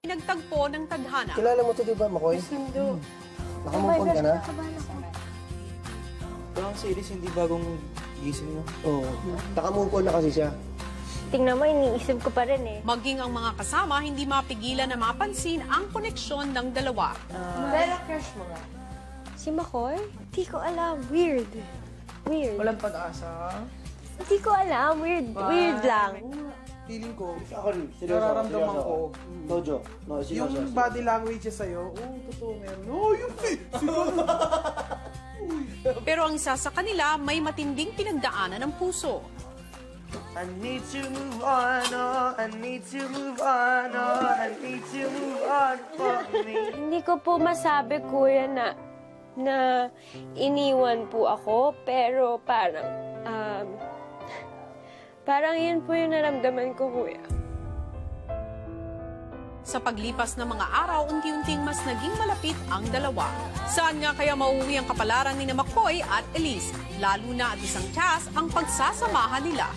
Pinagtagpo ng tadhana. Kilala mo ito, di ba, Makoy? Sundo. Nakamupon ka na? Parang si Elise hindi bagong gising na. Oo. Nakamupon na kasi siya. Tingnan mo, iniisip ko pa rin eh. Maging ang mga kasama, hindi mapigilan na mapansin ang koneksyon ng dalawa. Pero crush mo nga. Si Makoy? Hindi ko alam. Weird. Weird. Walang pag-asa. Hindi ko alam. Weird. Weird lang. Feeling ko, Ako rin, seryoso. nararamdaman ko, Tojo. No, seryoso. yung body language niya sa'yo, totoo meron. Yung Pero ang isa sa kanila, may matinding pinagdaanan ng puso. I need to move on, oh, I need to move on, oh, I need to move on for me. Hindi ko po masabi, kuya, na iniwan po ako, pero parang yun po yung naramdaman ko, kuya. Sa paglipas ng mga araw, unti-unting mas naging malapit ang dalawa. Saan nga kaya mauwi ang kapalaran ni Makoy at Elise? Lalo na at isang tiyak ang pagsasamahan nila.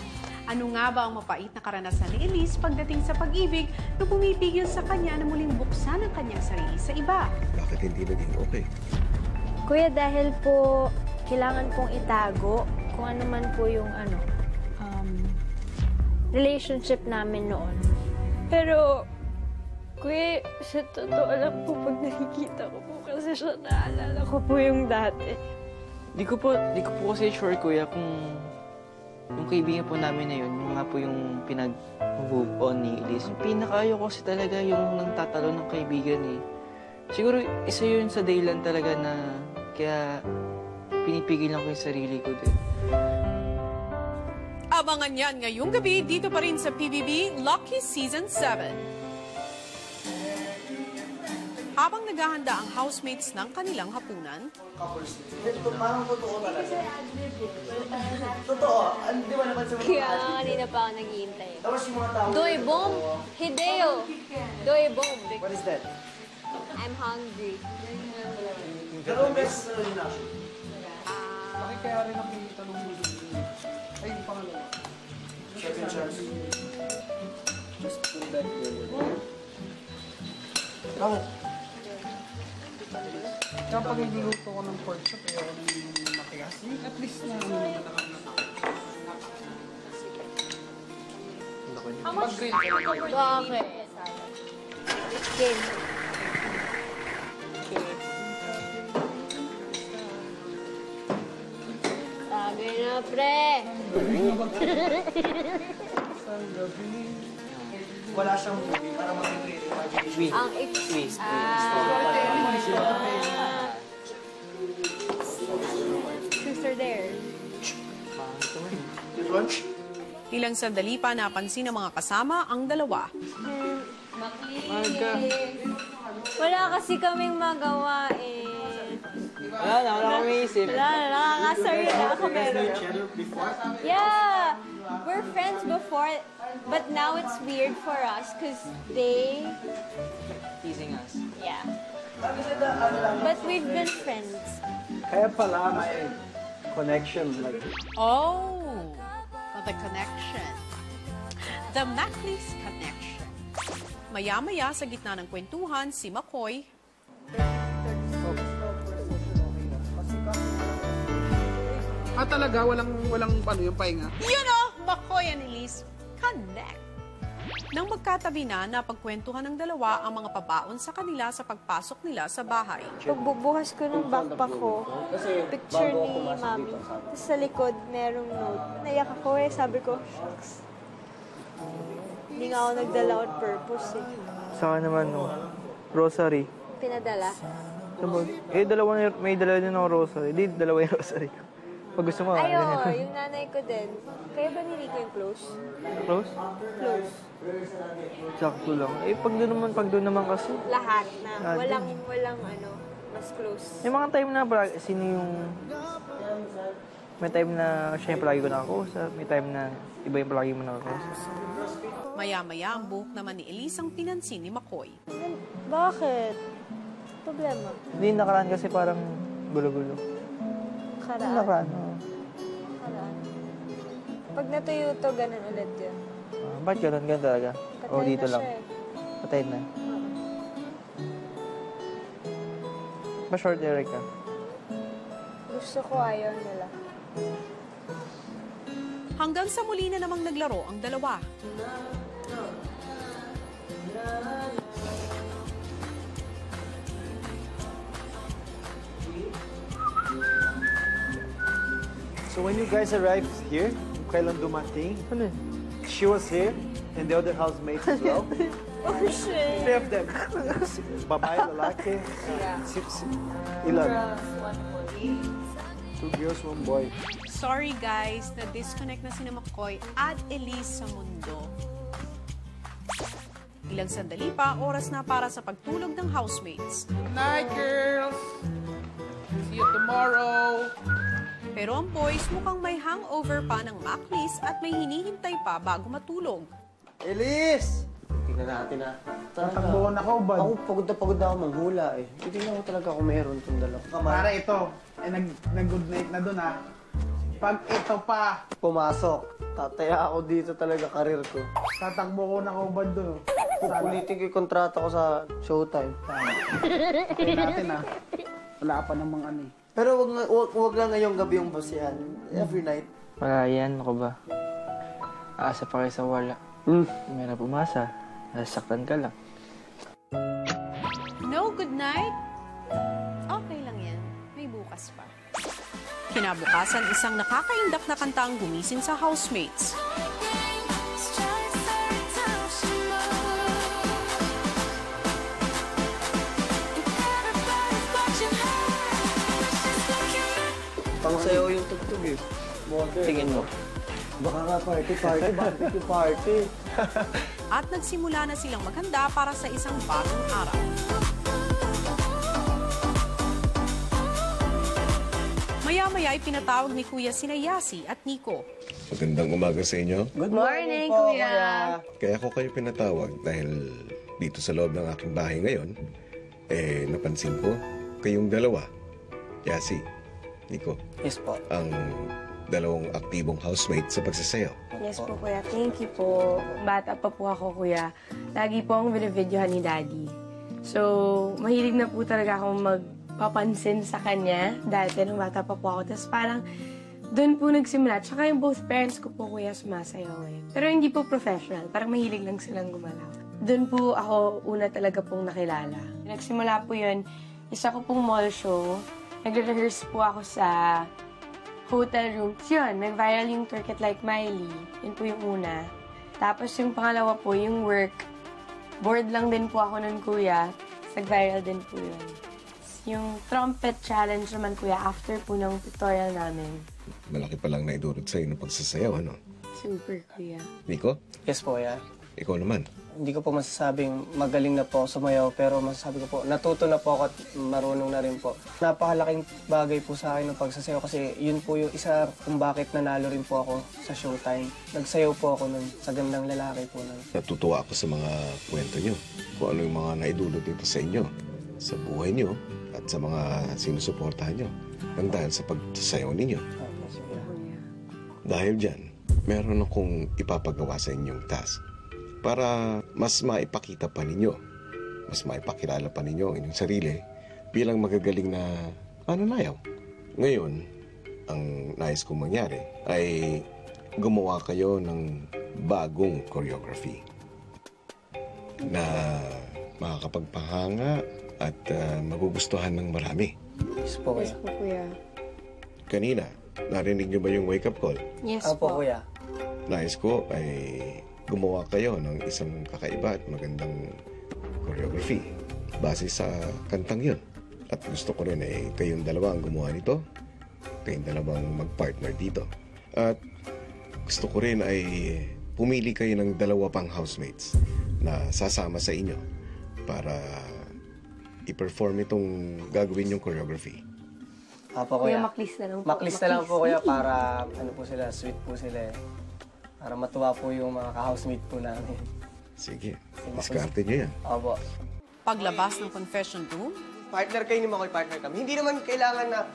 Ano nga ba ang mapait na karanasan ni Elise pagdating sa pag-ibig na pumipigil sa kanya na muling buksan ang kanyang sarili sa iba? Bakit hindi naging okay? Kuya, dahil po kailangan pong itago kung ano man po yung relationship namin noon. Pero, kuya, sa totoo lang po pag nakikita ko po kasi siya, naalala ko po yung dati. Di ko po kasi sure, kuya, kung yung kaibigan po namin na yun, yung nga po yung pinag-move on ni Elise. Yung pinakaayaw ko kasi talaga yung nagtatalo ng kaibigan eh. Siguro isa yun sa dahilan talaga na kaya pinipigilan ko yung sarili ko din. Abangan yan ngayong gabi dito pa rin sa PBB Lucky Season 7. Habang naghahanda ang housemates ng kanilang hapunan, Parang totoo talaga. Totoo. Di ba naman sa mga Kaya nga kanina pa ako naghihintay. Tapos yung mga tao. Doy Bom! Hideo! Doy Bom! What is that? I'm hungry. Pero best na rin na. Bakit kaya rin nakikita nung ay, yung pangalawa. Second chance. Just put that there. Bakit? Kaya pag niluto ko ng pork chop, ayaw ko ng matigas. At least na naman nakakanatak. Pag-grill ko. Bakit? Game. Sabi na, pre. Wala siyang movie para mag-create imagination. Ang Twist. Sister there. This one? ilang sandali pa napansin ng mga kasama ang dalawa. Wala kasi kaming magawa eh. Wala kami isip. Wala na, nakakasarili na ako meron. Yeah, we're friends before, but now it's weird for us because they... Teasing us. Yeah. But we've been friends. Kaya pala may connection. Like, Oh, the connection. The Macleys connection. Maya-maya sa gitna ng kwentuhan, si Makoy. Talaga, walang ano yung pahinga. You know, Makoy and Elise connect. Nang magkatabi na, napagkwentuhan ng dalawa ang mga pabaon sa kanila sa pagpasok nila sa bahay. Pagbubukas ko ng backpack ko, picture ni Mami. Tapos sa likod, merong note. Naiyak ako eh. Sabi ko, shucks. Hindi nga ako nagdala on purpose eh. Sa akin naman, no, rosary. Pinadala. May dalawa din ako rosary. Di, dalawa yung rosary ko. Pag gusto mo, Ay, oo, ganyan. yung nanay ko din. Kaya ba ni Rico yung close? Close? Close. Sakto lang. Pag doon naman kasi. Lahat na. Walang ano, mas close. May mga time na, sino yung... May time na siya yung palagi ko nakakausap. May time na iba yung palagi mo nakakausap. Maya-maya, ang buhok naman ni Elise ang pinansin ni Makoy. Bakit? Problema? Hindi, nakaraan kasi parang gulo-gulo. Karaan? Nakaraan, oo. Karaan. Pag natuyo to, ganun ulit yun. Ba't ganun? Ganun talaga? O Patay dito na lang? siya eh. Patay na. ba short hair ka? Gusto ko, ayaw nila. Hanggang sa muli na namang naglaro ang dalawa. So when you guys arrived here, yung kailan dumating, Ano yun? she was here and the other housemates as well. Oh, shit. 3 of them. Babae, lalaki. Ilan? 2 girls, 1 boy. Sorry guys, na-disconnect na sina McCoy at Elise sa mundo. Ilang sandali pa, oras na para sa pagtulog ng housemates. Night, girls! See you tomorrow! Pero ang boys mukhang may hangover pa ng Maclis at may hinihintay pa bago matulog. Elise! Tingnan natin ah. Tatakbuhan ako, bad. Ako pagod na ako manghula eh. Titignan ko talaga kung meron itong dalawa. Para ito, nag-good night na dun ah. Pag ito pa, Pumasok. Tataya ako dito talaga karir ko. tatakbo ko na kaubad dun. Pupulitin ko yung kontrata ko sa Showtime. Okay natin ah. Wala pa namang ano eh. Pero wag lang ngayong gabi yung boss yan. Every night. Wala yan, ako ba? Aasa pa kayo sa wala. Meron pumasa. Nasaktan ka lang. No good night? Okay lang yan. May bukas pa. Kinabukasan, isang nakakaindak na kanta ang gumising sa housemates. Pangsayaw yung tugtog eh. Tingin mo. Baka nga party. Bakit yung party? At nagsimula na silang maghanda para sa isang bagong araw. Maya-maya ay pinatawag ni Kuya sina Yasi at Nico. Magandang umaga sa inyo. Good morning, Kuya. Kaya ako kayo pinatawag dahil dito sa loob ng aking bahay ngayon, napansin ko kayong dalawa, Yasi, Nico, Yes po. ang dalawang aktibong housemate sa pagsasayaw. Yes po, Kuya. Thank you po. Bata pa po ako, Kuya. Lagi po akong binibidyohan ni Daddy. So, mahilig na po talaga akong magpapansin sa kanya. Dati, nung bata pa po ako. Tapos parang, doon po nagsimula. Tsaka yung both parents ko po, Kuya, sumasayaw eh. Pero hindi po professional. Parang mahilig lang silang gumalaw. Doon po ako una talaga pong nakilala. Nagsimula po yun, isa ko pong mall show. Nagre-rehearse po ako sa hotel room. Yun, nag-viral yung Turk It Like Miley. Yun po yung una. Tapos yung pangalawa po, yung work. Bored lang din po ako nun, Kuya. Nag-viral din po yun. Yung trumpet challenge naman, Kuya, after po ng tutorial namin. Malaki pa lang naidurot sa'yo ng pagsasayaw, ano? Super, Kuya. Nico, Yes po, Kuya. ikaw naman. Hindi ko po masasabing magaling na po ako sumayaw, pero masasabi ko po, natuto na po ako at marunong na rin po. Napakalaking bagay po sa akin ng pagsasayaw kasi yun po yung isa kung bakit nanalo rin po ako sa Showtime. Nagsayaw po ako nun sa gandang lalaki po nun. Natutuwa ako sa mga kwento nyo. Kung ano yung mga naidulot dito sa inyo, sa buhay nyo, at sa mga sinusuportahan nyo. Nang dahil sa pagsasayaw ninyo. Kuya. Dahil dyan, meron akong ipapagawa sa inyong task para mas maipakita pa ninyo, mas maipakilala pa ninyo ang inyong sarili bilang magagaling na mananayaw. Ngayon, ang nais kong mangyari ay gumawa kayo ng bagong choreography na makakapagpahanga at magugustuhan ng marami. Yes po, Yes Kuya. po, Kuya. Kanina, narinig nyo ba yung wake-up call? Yes Opo, po. Kuya. Nais ko ay gumawa kayo ng isang kakaiba at magandang choreography base sa kantang yun. At gusto ko rin ay kayong dalawa ang gumawa nito, kayong dalawang mag-partner dito. At gusto ko rin ay pumili kayo ng dalawa pang housemates na sasama sa inyo para i-perform itong gagawin yung choreography. Apo, Kuya, Kuya. maklis na lang po. Maklis na lang po, Kuya, para ano po sila, sweet po sila eh. Para matuwa po yung mga ka-housemate po namin. Sige, diskarte nyo yan. Opo. Paglabas ng confession room, Partner kayo ni Makoy, partner kami. Hindi naman kailangan na,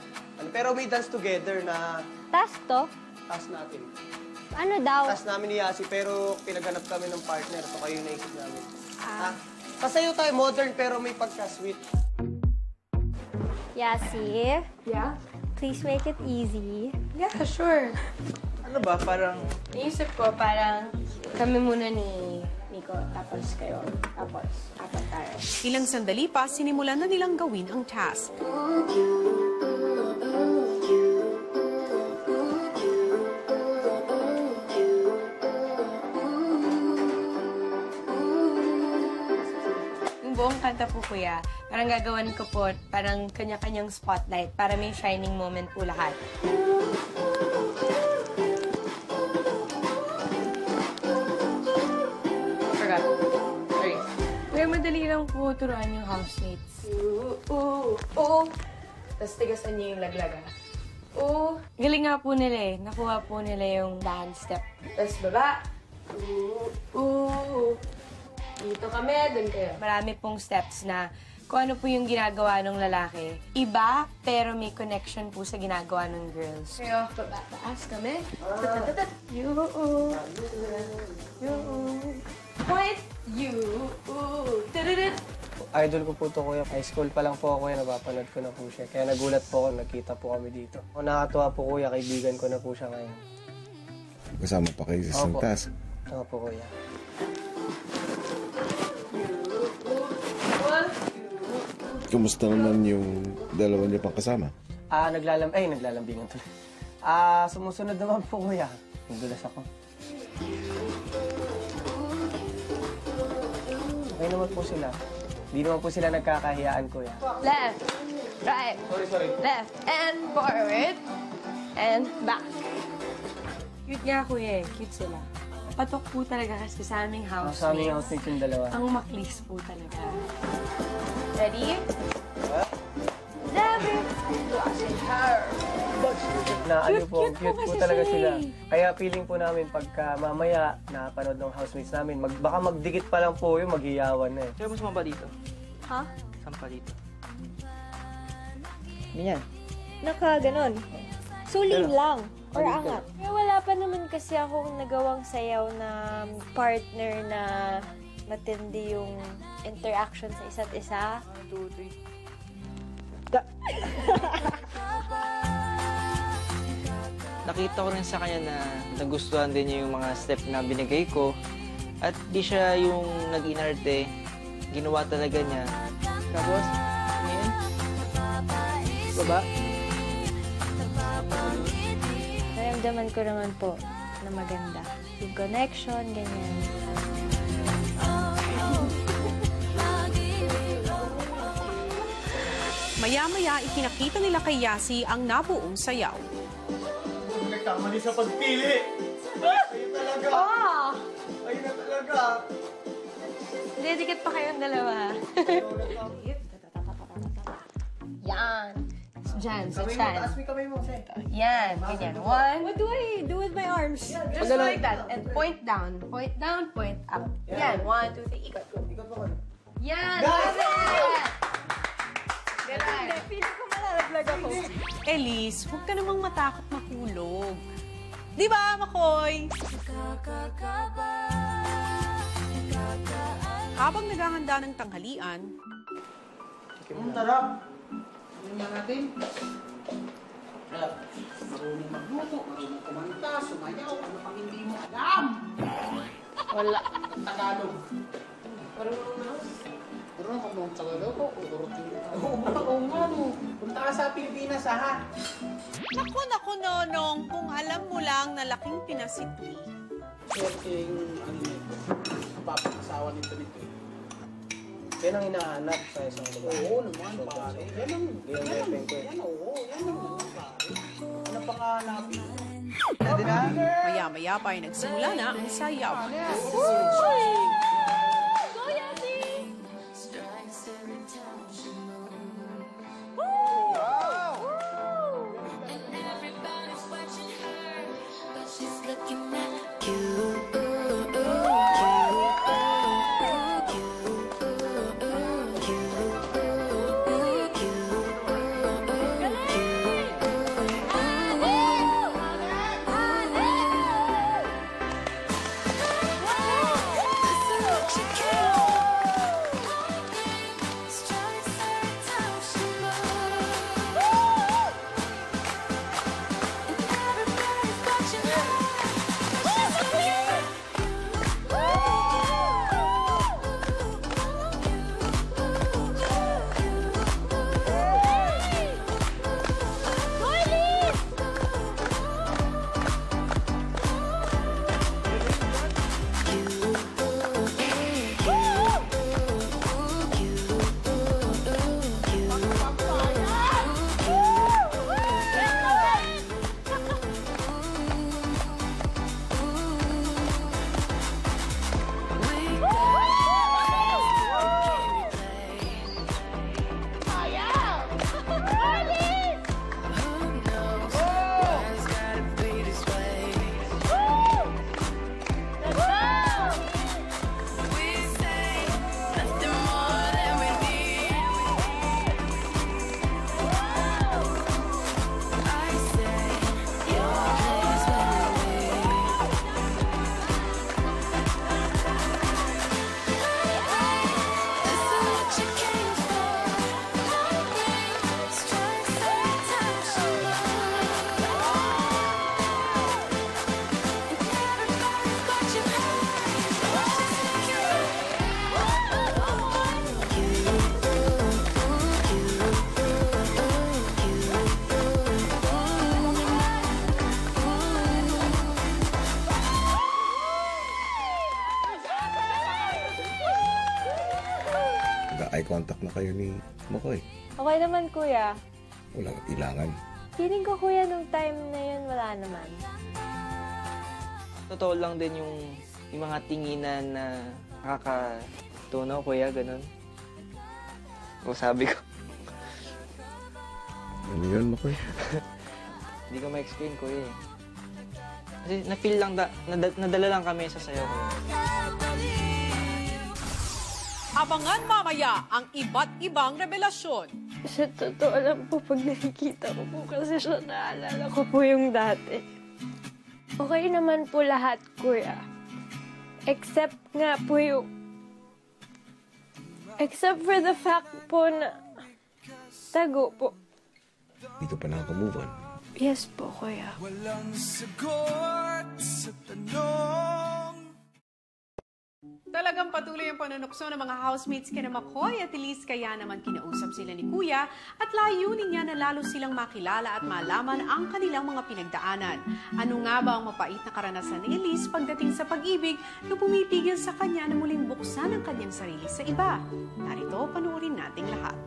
pero may dance together na Task to? task natin. Ano daw? Task namin ni Yasi, pero pinaghanap kami ng partner. So kayo yung naisip namin. Pasayo tayo, modern pero may pagka-sweet. Yasi, Yeah? please make it easy. Yeah, sure. Ano ba, parang Naisip ko parang kami muna ni Nico, tapos kayo, tapos apat tayo. Ilang sandali pa, sinimulan na nilang gawin ang task. Yung buong kanta po, kuya, parang gagawan ko po, parang kanya-kanyang spotlight para may shining moment po lahat. Forgot. Sorry. Kuya, madali lang po turuan yung housemates. Tapos tigasan niyo yung laglaga. Galing nga po nila eh. Nakuha po nila yung dance step. Tapos baba. Dito kami, dun kayo. Marami pong steps na kung ano po yung ginagawa ng lalaki. Iba, pero may connection po sa ginagawa ng girls. Kaya, baba, taas kami. Point, Idol ko po to kuya. High school pa lang po ako kuya, napapanood ko na po siya. Kaya nagulat po ako, nagkita po kami dito. Nakakatuwa po kuya, kaibigan ko na po siya ngayon. Kasama pa kayo sa isang Opo. task. Tama po kuya. Kumusta naman yung dalawa niya pang kasama? Naglalambingan tuloy. Sumusunod naman po kuya. Nagulas ako. Okay naman po sila. Hindi naman po sila nagkakahiyaan kuya. left, right, left, and forward, and back. Cute nga, kuya eh. Cute sila. Patok po talaga kasi sa aming housemates. Sa aming housemate yung dalawa. Ang maklis po talaga. Ready? Love it. Watching her. Cute po kasi talaga sila sila. eh. Kaya feeling po namin pagka mamaya napanood ng housemates namin, baka magdikit pa lang po yung maghiyawan na eh. kaya mo sumamba dito? Ha? Sampa dito. Ganyan. Ganon. Suling lang. Or Dito. angat. Kaya wala pa naman kasi akong nagawang sayaw na partner na matindi yung interaction sa isa't isa. 1, 2, 3. Nakita ko rin sa kanya na nagustuhan din niya yung mga step na binigay ko. At di siya yung nag-inarte. Ginawa talaga niya. Tapos, ngayon, baba. Naramdaman ko naman po na maganda. Yung connection, ganyan. Maya-maya, ipinakita nila kay Yasi ang nabuong sayaw. Nagkamali sa pagpili. Ayun talaga. Ayun na talaga. Dedikit pa kayong dalawa. Yan. Diyan, sa chan. Taas mo kamay mo, Sen. Yan, ganyan. One. What do I do with my arms? Just like that. And point down, point up. Yan. 1, 2, 3. Ikot. Ikot mo ko. Yan. Love it! Ganun. Feeling ko malalaglag ako. Elise, huwag ka namang matakot mahulog. Di ba, Makoy? Habang naghahanda ng tanghalian, Ang sarap. Ano na natin? Marunong magluto, marunong kumanta, sumayaw, ano pang hindi mo alam? Wala. Tagalog. Marunong na. Marunong ka mong Tagalog o Oo nga no. Punta ka sa Pilipinas ha. naku, Nonong, kung alam mo lang na laking pinasitwi. Swerte yung ano nito. Papakasawa nito. Yan ang hinahanap sa isang lugar. Oo naman, pare. Yan ang, Yan oo, pare. Ano pa nga hanapin? Maya-maya pa ay nagsimula na ang sayaw. Naka-eye contact na kayo ni Makoy. Okay naman, kuya. Walang ilangan. Feeling ko, kuya, nung time na yun, wala naman. Totoo lang din yung mga tinginan na nakakatunaw, kuya, ganun. O sabi ko, Ano yun, Makoy? hindi ko ma-explain, kuya eh. Kasi na-feel lang, nadala lang kami sa sayo, kuya. Abangan mamaya ang iba't ibang revelasyon. Sa totoo lang po, pag nakikita ko po kasi siya, naalala ko po yung dati. Okay naman po lahat, kuya. Except nga po yung... Except for the fact po na... Tago po. Hindi ka pa nakaka-move on. Yes po, kuya. Talagang patuloy ang panunukso ng mga housemates kina McCoy at Elise, kaya naman kinausap sila ni Kuya at layunin niya na lalo silang makilala at malaman ang kanilang mga pinagdaanan. Ano nga ba ang mapait na karanasan ni Elise pagdating sa pag-ibig na pumipigil sa kanya na muling buksan ang kanyang sarili sa iba? Narito, panuorin nating lahat.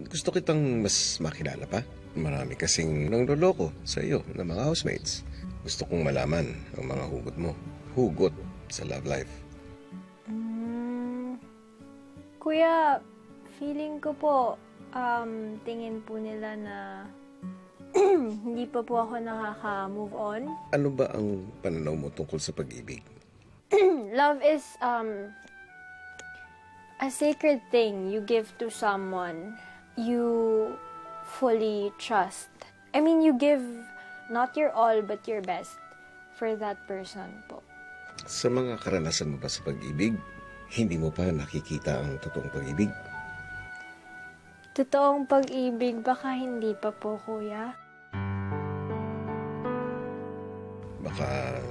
Gusto kitang mas makilala pa. Marami kasing nangloloko sa iyo ng mga housemates. Gusto kong malaman ang mga hugot mo. Hugot sa love life. Kuya, feeling ko po, tingin po nila na hindi pa po ako nakaka-move on. Ano ba ang pananaw mo tungkol sa pag-ibig? Love is a sacred thing you give to someone you fully trust. I mean, you give not your all but your best for that person po. Sa mga karanasan mo ba sa pag-ibig, hindi mo pa nakikita ang totoong pag-ibig? Totoong pag-ibig, baka hindi pa po, kuya. Baka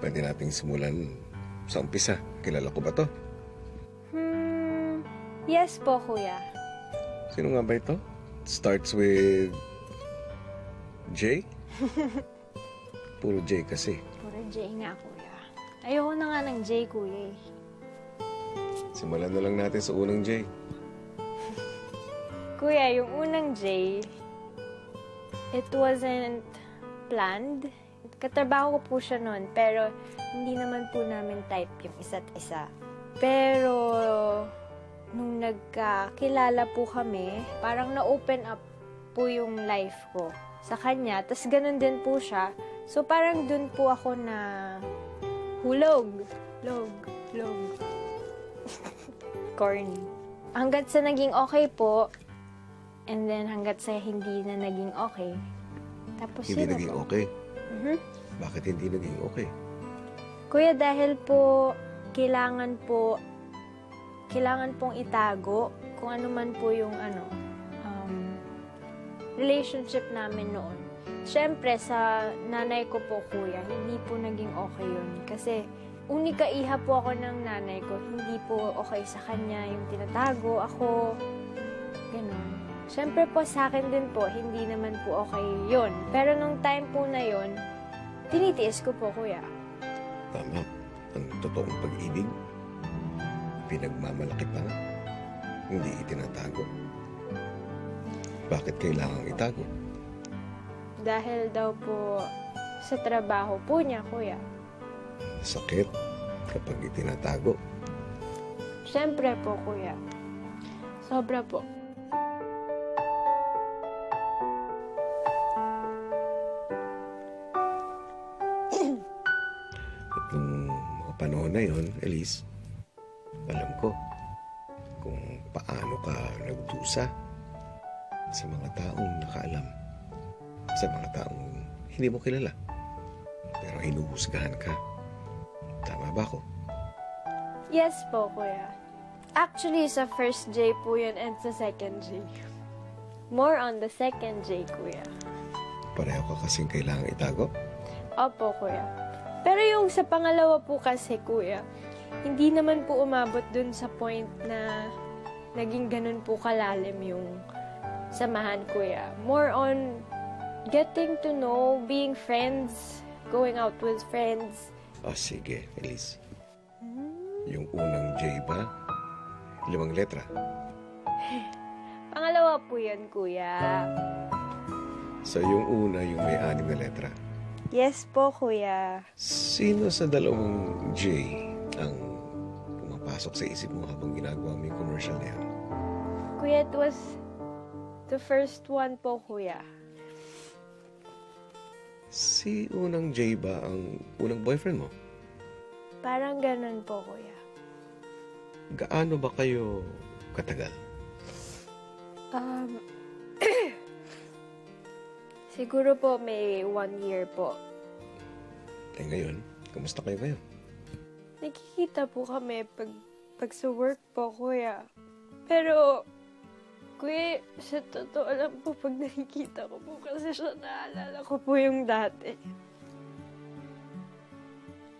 pwede nating simulan sa umpisa. Kilala ko ba to? Yes po, kuya. Sino nga ba ito? Starts with J? Puro J kasi. Puro J nga, kuya. Ayoko na nga ng J, kuya eh. Simulan na lang natin sa unang J. Kuya, yung unang J, it wasn't planned. Katrabaho ko po siya noon, pero hindi naman po namin type yung isa't isa. Pero, nung nagkakilala po kami, parang na-open up po yung life ko sa kanya. Tapos ganun din po siya. So, parang dun po ako na hulog. Log. Corny. Hanggat sa naging okay po, and then hanggat sa hindi na naging okay. Tapos Hindi yun na naging po. okay. Bakit hindi naging okay? Kuya, dahil po, kailangan pong itago kung ano man po yung relationship namin noon. Siyempre, sa nanay ko po, kuya, hindi po naging okay yun. Kasi, unika iha po ako ng nanay ko. Hindi po okay sa kanya yung tinatago ako. Ganun. Siyempre po, sa akin din po, hindi naman po okay yun. Pero nung time po na yun, tinitiis ko po, kuya. Tama. Ang totoong pag-ibig, pinagmamalaki pa nga. Hindi itinatago. Bakit kailangang itago? Dahil daw po sa trabaho po niya, kuya. Sakit kapag itinatago. Siyempre po, kuya. Sobra po. At nung mga panahon na yun, Elise, alam ko kung paano ka nagdusa sa mga taong nakaalam, sa mga taong hindi mo kilala, pero hinuhusgahan ka. Tama ba ako? Yes po, kuya. Actually, sa first J po yun and sa second J. More on the second J, kuya. Pareho ka kasing kailangang itago? Opo, kuya. Pero yung sa pangalawa po kasi, kuya, hindi naman po umabot dun sa point na naging ganun po kalalim yung samahan, kuya. More on getting to know, being friends, going out with friends. Sige, Elise. Yung unang J ba, 5 letra. Pangalawa po yan, kuya. So yung una, yung may 6 na letra. Yes po, kuya. Sino sa dalawang J ang pumapasok sa isip mo habang ginagawa mo yung commercial na yan? Kuya, it was the first one po, kuya. Si unang J ba ang unang boyfriend mo? Parang ganun po, kuya. Gaano ba kayo katagal? Siguro po may 1 year po. Eh ngayon, kamusta kayo ngayon? Nakikita po kami pag sa work po, kuya. Pero, kuya, sa totoo lang po, pag nakikita ko po kasi siya, naalala ko po yung dati.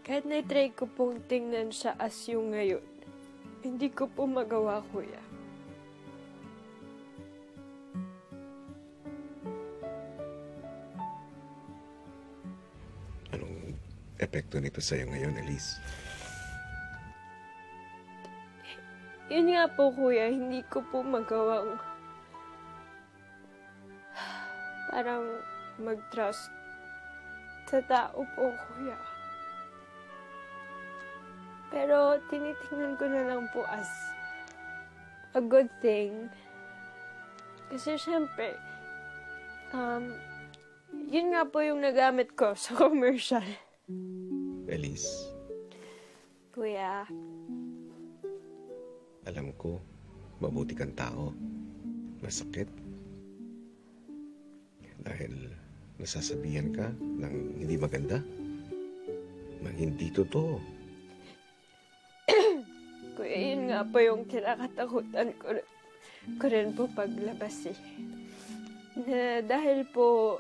Kahit na-try ko pong tingnan siya as yung ngayon, hindi ko po magawa, kuya. Anong epekto nito sa'yo ngayon, Elise? Yun nga po, kuya, hindi ko po magawang parang mag-trust sa tao po, kuya. Pero tinitingnan ko na lang po as a good thing. Kasi syempre, yun nga po yung nagamit ko sa commercial. Elise, Kuya, alam ko, mabuti kang tao. Masakit. Dahil nasasabihan ka ng hindi maganda. Ng hindi totoo. kuya, yun nga po yung kinakatakutan ko rin po paglabas eh. Na dahil po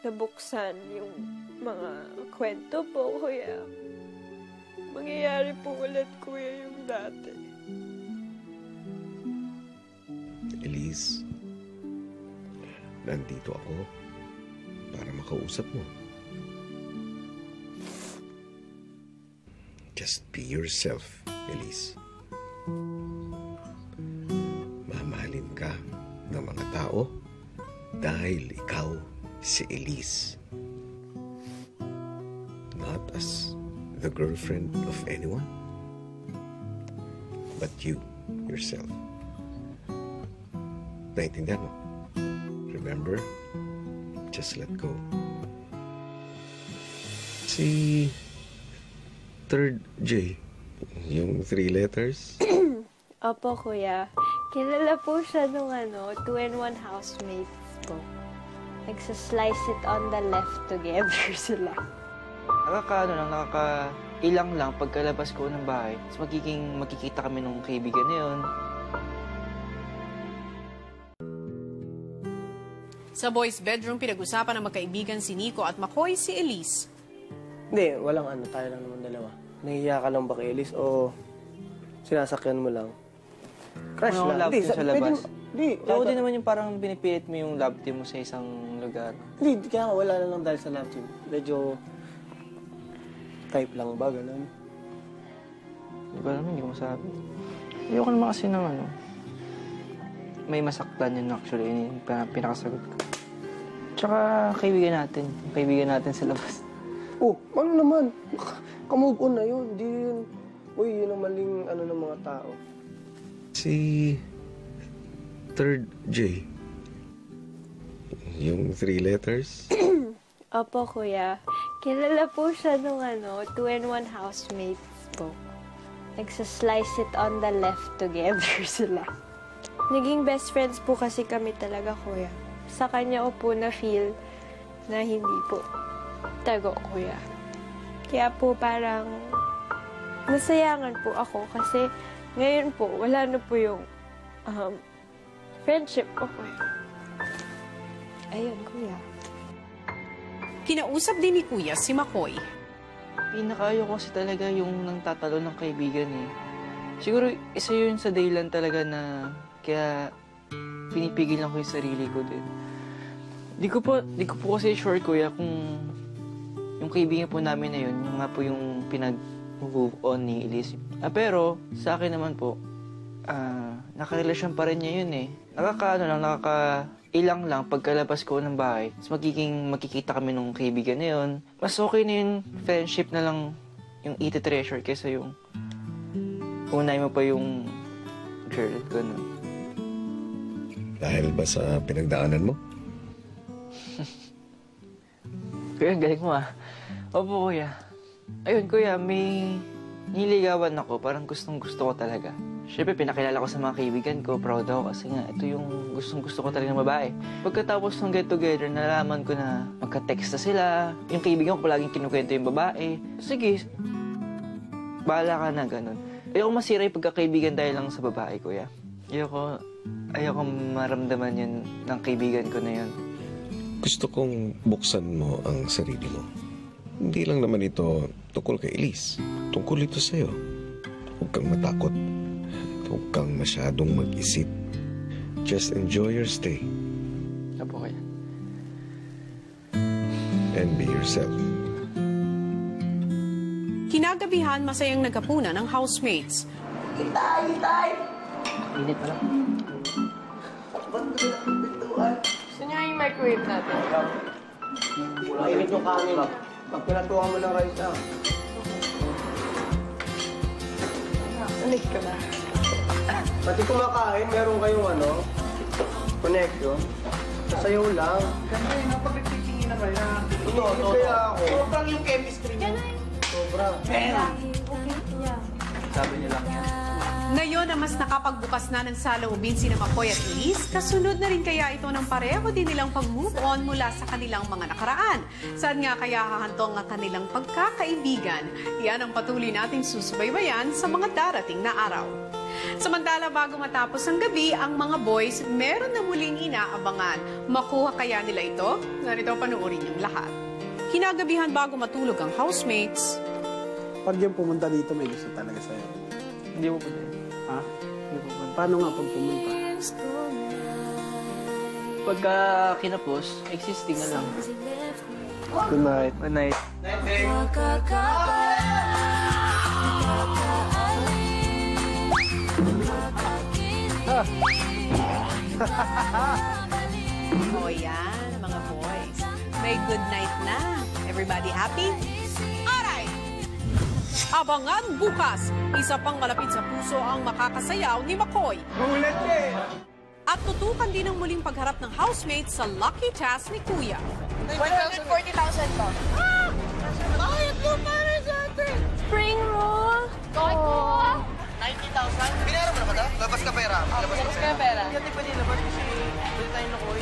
nabuksan yung mga kwento po, kuya. Mangyayari po ulit, kuya, yung dati. Elise, nandito ako para makausap mo. Just be yourself, Elise. Mamahalin ka ng mga tao dahil ikaw si Elise. Not as the girlfriend of anyone, but you, yourself. Naintindihan mo? Remember, just let go. Si third J, yung 3 letters. Opo, kuya. Kilala po siya nung 2-in-1 housemates po. Nagsaslice it on the left together sila. Nakakailang lang pagkalabas ko ng bahay. Tapos magkikita kami ng kaibigan na yun. Sa boys' bedroom, pinag-usapan ng magkaibigan si Nico at McCoy si Elise. Hindi, walang tayo lang naman dalawa. Nahihiya ka lang ba kay Elise o sinasakyan mo lang? Crush Ano, lang. love team sa labas. Hindi. Ako din naman yung parang pinipilit mo yung love team mo sa isang lugar. Hindi, kaya nga wala na lang dahil sa love team. Medyo type lang ba, ganun? Hindi ko alam, hindi ko masabi. Ayoko naman kasi ng may masaktan yun actually, yun yung pinakasagot ko. Tsaka kaibigan natin sa labas. Oh, ano naman? Kamove on na yun. Hindi yun. Uy, yun ang maling ng mga tao. Si third J, yung 3 letters. Opo, kuya. Kilala po siya nung 2-in-1 housemates po. Nagsaslice it on the left together sila. Naging best friends po kasi kami talaga, kuya. Sa kanya ko po na-feel na hindi po tago, kuya. Kaya po parang nasayangan po ako kasi ngayon po, wala na po yung friendship ko, kuya. Ayun, kuya. Kinausap din ni Kuya si McCoy. Pinakaayo ko kasi talaga yung nang tatalo ng kaibigan eh. Siguro isa yun sa dahilan talaga na kaya pinipigilan ko yung sarili ko din. Di ko po kasi sure, kuya, kung yung kaibigan po namin na yun nga po yung pinag-move on ni Elise. Pero sa akin naman po, nakarelasyon pa rin niya yun eh. Nakakailang lang pagkalabas ko ng bahay. Mas magkikita kami nung kaibigan na yun. Mas okay na yung friendship na lang yung iti-treasure kaysa yung unay mo pa yung girl. Ganun. Dahil ba sa pinagdaanan mo? Kuya, galing mo ah. Opo, kuya. Ayun, kuya, may niligawan ako. Parang gustong-gusto ko talaga. Siyempre, pinakilala ko sa mga kaibigan ko. Proud ako kasi nga, ito yung gustong-gusto ko talaga ng babae. Pagkatapos ng get-together, nalaman ko na magka-text na sila. Yung kaibigan ko palaging kinukwento yung babae. Sige, bahala ka na, ganun. Ayoko masira yung pagkakaibigan dahil lang sa babae, kuya. Ayoko maramdaman yun ng kaibigan ko na yun. Gusto kong buksan mo ang sarili mo. Hindi lang naman ito tungkol kay Elise. Tungkol ito sa'yo. Huwag kang matakot. Huwag kang masyadong mag-isip. Just enjoy your stay. Apo, kuya. And be yourself. Kinagabihan, masayang naghapunan ng housemates. Init pala. Gusto niyo yung microwave natin? Mainit yung kanin. Pag pinatuwa mo ng rice na. Ulit ka ba? Pati kumakain, meron kayong connection. Sasayaw lang. Ganda yun, pag nagtitingin na kayo. Kaya ako. Sobrang yung chemistry niyo. Sobra. Sabi niya lang yan. Ngayon na mas nakapagbukas na ng saloobin sina McCoy at Elise, kasunod na rin kaya ito ng pareho din nilang pag-move on mula sa kanilang mga nakaraan. Saan nga kaya hahantong ang kanilang pagkakaibigan? Yan ang patuloy nating susubaybayan sa mga darating na araw. Samantala, bago matapos ang gabi, ang mga boys meron na muling inaabangan. Makuha kaya nila ito? Narito panoorin yung lahat. Kinagabihan bago matulog ang housemates. Pag yung pumunta dito, may gusto talaga sa'yo. Hindi mo pa din. Ha? Hindi mo pa. Paano nga pag pumunta? Pagka kinapos, existing na lang. Good night. Good night. O yan, mga boys. May good night na. Everybody happy? Alright! Abangan bukas, isa pang malapit sa puso ang makakasayaw ni McCoy. Gulat eh! At tutukan din ang muling pagharap ng housemates sa lucky task ni Kuya. 140,000 to. Bakit mo para sa atin? Spring roll! Oo. 90,000? Pinara mo na ba ito? Labas ka pera. Labas ka pera. Hindi pwede labas kasi pwede tayo nakuha.